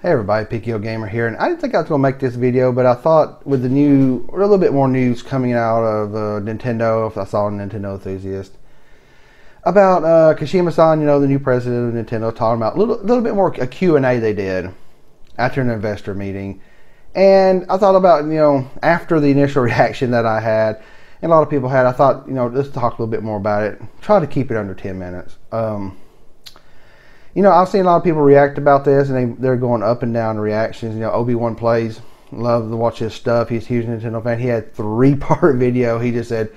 Hey everybody, PKO Gamer here, and I didn't think I was going to make this video, but I thought with a little bit more news coming out of Nintendo, if I saw a Nintendo enthusiast, about Kimishima-san, the new president of Nintendo, talking about a little bit more a Q&A they did after an investor meeting. And I thought about, after the initial reaction that I had, and a lot of people had, I thought, let's talk a little bit more about it. Try to keep it under 10 minutes. I've seen a lot of people react about this, and they're going up and down the reactions. Obi-Wan Plays, love to watch his stuff. He's a huge Nintendo fan. He had a 3-part video. He just said,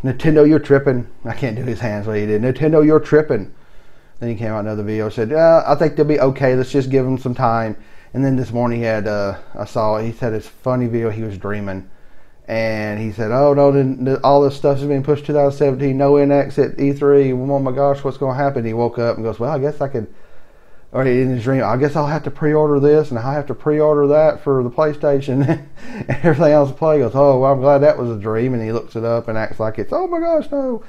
Nintendo, you're tripping. I can't do his hands what he did. Nintendo, you're tripping. Then he came out another video, said, I think they'll be okay. Let's just give them some time. And then this morning he had, he said his funny video, he was dreaming. And he said, oh no, all this stuff is being pushed 2017, no NX at E3. Oh my gosh, what's going to happen? He woke up and goes, well, I guess I could, or in his dream, I guess I'll have to pre-order this and I'll have to pre-order that for the PlayStation and everything else to play. He goes, oh, well, I'm glad that was a dream. And he looks it up and acts like it's, oh my gosh, no.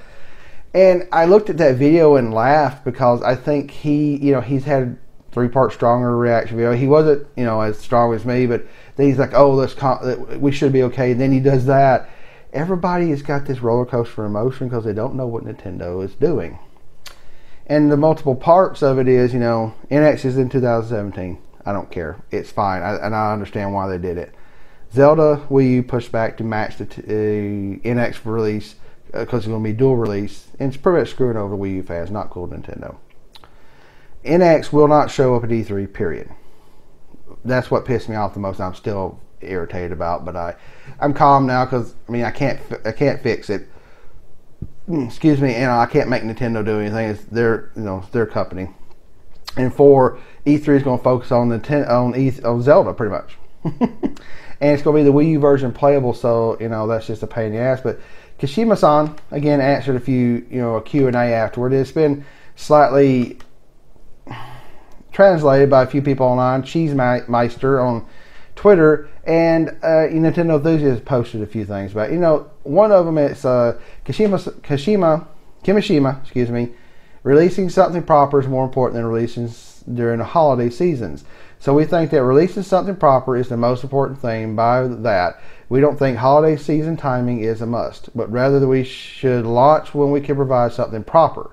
And I looked at that video and laughed because I think he's had 3-part stronger reaction video. He wasn't, as strong as me, but then he's like, oh, we should be okay. And then he does that. Everybody has got this roller coaster emotion because they don't know what Nintendo is doing. And the multiple parts of it is, NX is in 2017. I don't care. It's fine. And I understand why they did it. Zelda Wii U pushed back to match the NX release because it's going to be dual release. And it's pretty much screwing over Wii U fans. Not cool, Nintendo. NX will not show up at E3, period. That's what pissed me off the most. I'm still irritated about, but I'm calm now because I can't fix it. Excuse me, and I can't make Nintendo do anything. It's their company. And for E3 is going to focus on on Zelda pretty much, and it's going to be the Wii U version playable. So that's just a pain in the ass. But Kimishima-san again answered a Q&A afterward. It's been slightly translated by a few people online. Cheese Meister on Twitter, and Nintendo enthusiasts posted a few things about it. One of them is Kimishima, releasing something proper is more important than releasing during the holiday seasons. So we think that releasing something proper is the most important thing. By that, we don't think holiday season timing is a must, but rather that we should launch when we can provide something proper.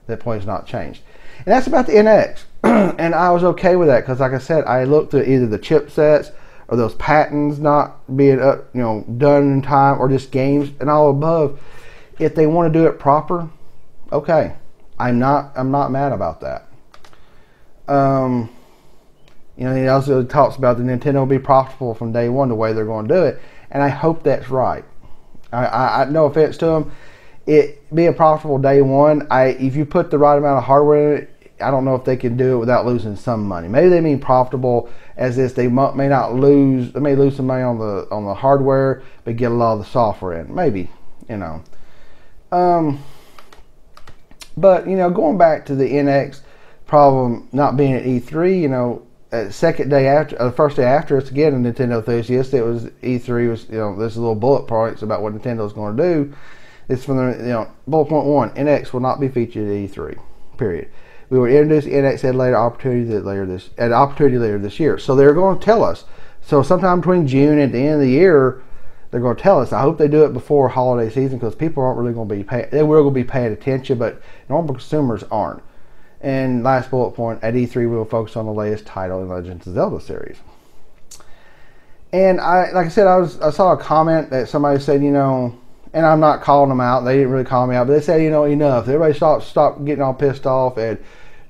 That point is not changed. And that's about the NX. And I was okay with that because, like I said, I looked at either the chipsets or those patents not being done in time, or just games and all above. If they want to do it proper, okay, I'm not mad about that. He also talks about the Nintendo will be profitable from day one, the way they're going to do it, and I hope that's right. I no offense to them, it being profitable day one. If you put the right amount of hardware in it, I don't know if they can do it without losing some money. Maybe they mean profitable as this. They may lose some money on the hardware, but get a lot of the software in. Maybe, But going back to the NX problem not being at E3, the second day after, the first day after, it's again a Nintendo enthusiast. It was E3 was there's little bullet points about what Nintendo's going to do. It's from the bullet point 1: NX will not be featured at E3. Period. We will introduce NX at an opportunity later this year. So they're going to tell us. So sometime between June and the end of the year, they're going to tell us. I hope they do it before holiday season because people aren't really going to be paying. They will be paying attention, but normal consumers aren't. And last bullet point: at E3, we will focus on the latest title in Legends of Zelda series. And like I said, I saw a comment that somebody said, and I'm not calling them out. They didn't really call me out, but they said, enough. Everybody stop getting all pissed off and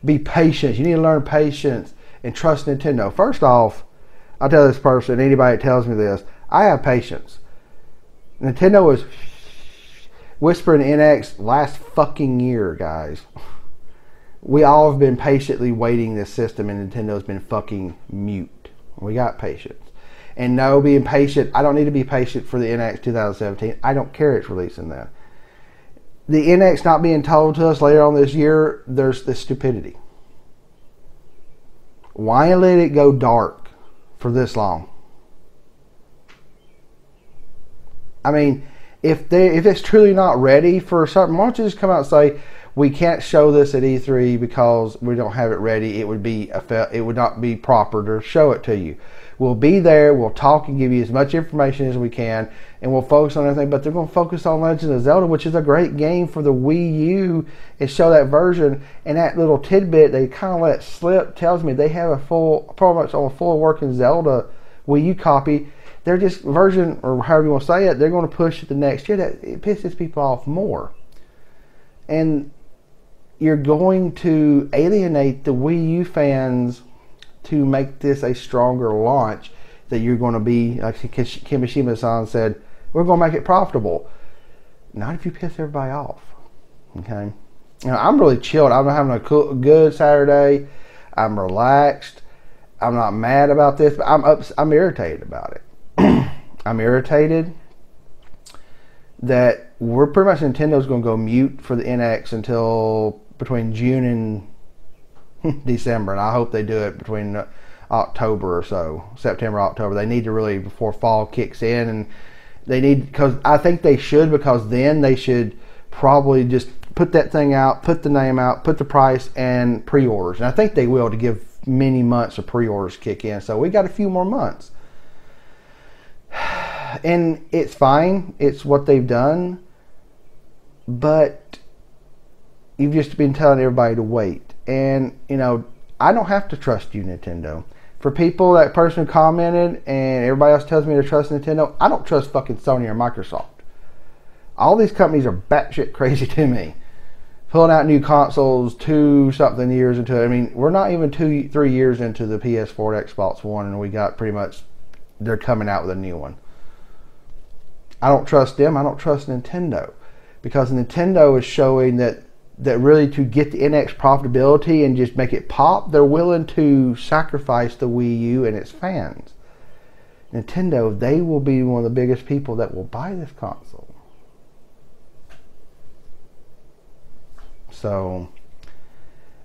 be patient. You need to learn patience and trust Nintendo. First off, I'll tell this person, anybody that tells me this, I have patience. Nintendo was whispering NX last fucking year, guys. We all have been patiently waiting this system, and Nintendo's been fucking mute. We got patience. And no, being patient, I don't need to be patient for the NX 2017. I don't care it's releasing that. The NX not being told to us later on this year, there's this stupidity. Why let it go dark for this long? If it's truly not ready for something, why don't you just come out and say, we can't show this at E3 because we don't have it ready. It would not be proper to show it to you. We'll be there, we'll talk and give you as much information as we can, and we'll focus on everything, but they're going to focus on Legend of Zelda, which is a great game for the Wii U, and show that version. And that little tidbit they kind of let slip tells me they have pretty much on a full working Zelda Wii U copy. They're just version, or however you want to say it, they're going to push it the next year. That it pisses people off more. And you're going to alienate the Wii U fans to make this a stronger launch, that you're going to be, like Kimishima-san said, we're going to make it profitable. Not if you piss everybody off. Okay? I'm really chilled. I'm having a good Saturday. I'm relaxed. I'm not mad about this, but I'm irritated about it. I'm irritated that we're pretty much, Nintendo's going to go mute for the NX until between June and December, and I hope they do it between October or so, September, October. They need to really, before fall kicks in, and they need, because I think they should, because then they should probably just put that thing out, put the name out, put the price and pre-orders, and I think they will, to give many months of pre-orders kick in. So we got a few more months, and it's fine. It's what they've done, but you've just been telling everybody to wait. And, you know, I don't have to trust you, Nintendo. For people, that person who commented and everybody else tells me to trust Nintendo, I don't trust fucking Sony or Microsoft. All these companies are batshit crazy to me. Pulling out new consoles 2-something years into it. I mean, we're not even 2-3 years into the PS4, Xbox One, and we got pretty much, they're coming out with a new one. I don't trust them. I don't trust Nintendo. Because Nintendo is showing that really, to get the NX profitability and just make it pop, they're willing to sacrifice the Wii U and its fans. Nintendo, they will be one of the biggest people that will buy this console. So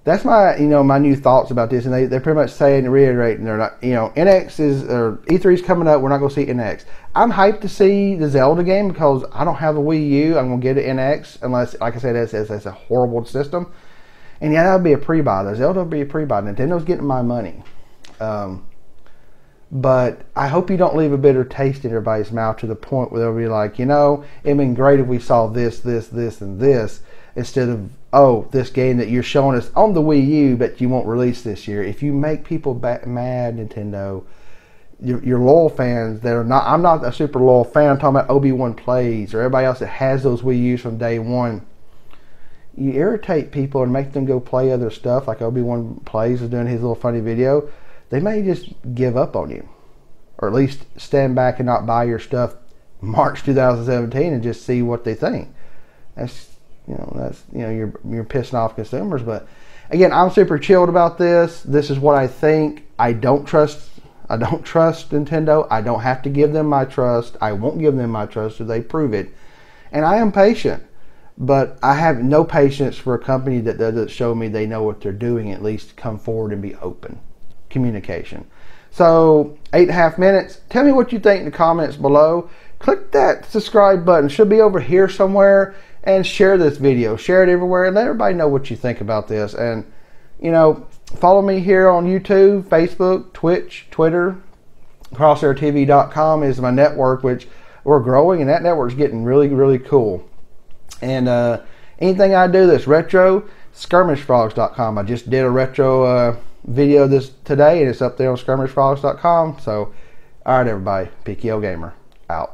that's my, my new thoughts about this, and they're pretty much saying and reiterating, they're not, NX is, or E3 is coming up, we're not going to see NX. I'm hyped to see the Zelda game because I don't have a Wii U. I'm going to get an NX unless, like I said, it's a horrible system. And yeah, that would be a pre-buy. The Zelda would be a pre-buy. Nintendo's getting my money. But I hope you don't leave a bitter taste in everybody's mouth to the point where they'll be like, it'd been great if we saw this, this, this, and this, instead of, oh, this game that you're showing us on the Wii U, but you won't release this year. If you make people mad, Nintendo, your loyal fans that are not, I'm not a super loyal fan, I'm talking about Obi-Wan Plays or everybody else that has those Wii U's from day one. You irritate people and make them go play other stuff, like Obi-Wan Plays is doing his little funny video. They may just give up on you, or at least stand back and not buy your stuff March 2017 and just see what they think. That's you're pissing off consumers. But again, I'm super chilled about this. This is what I think. I don't trust Nintendo. I don't have to give them my trust. I won't give them my trust if they prove it. And I am patient, but I have no patience for a company that doesn't show me they know what they're doing. At least come forward and be open. Communication. So 8.5 minutes. Tell me what you think in the comments below. Click that subscribe button. Should be over here somewhere. And share this video. Share it everywhere and let everybody know what you think about this. And, follow me here on YouTube, Facebook, Twitch, Twitter. CrosshairTV.com is my network, which we're growing, and that network's getting really, really cool. And anything I do that's retro, SkirmishFrogs.com. I just did a retro video today, and it's up there on SkirmishFrogs.com. So, all right, everybody. PKO Gamer, out.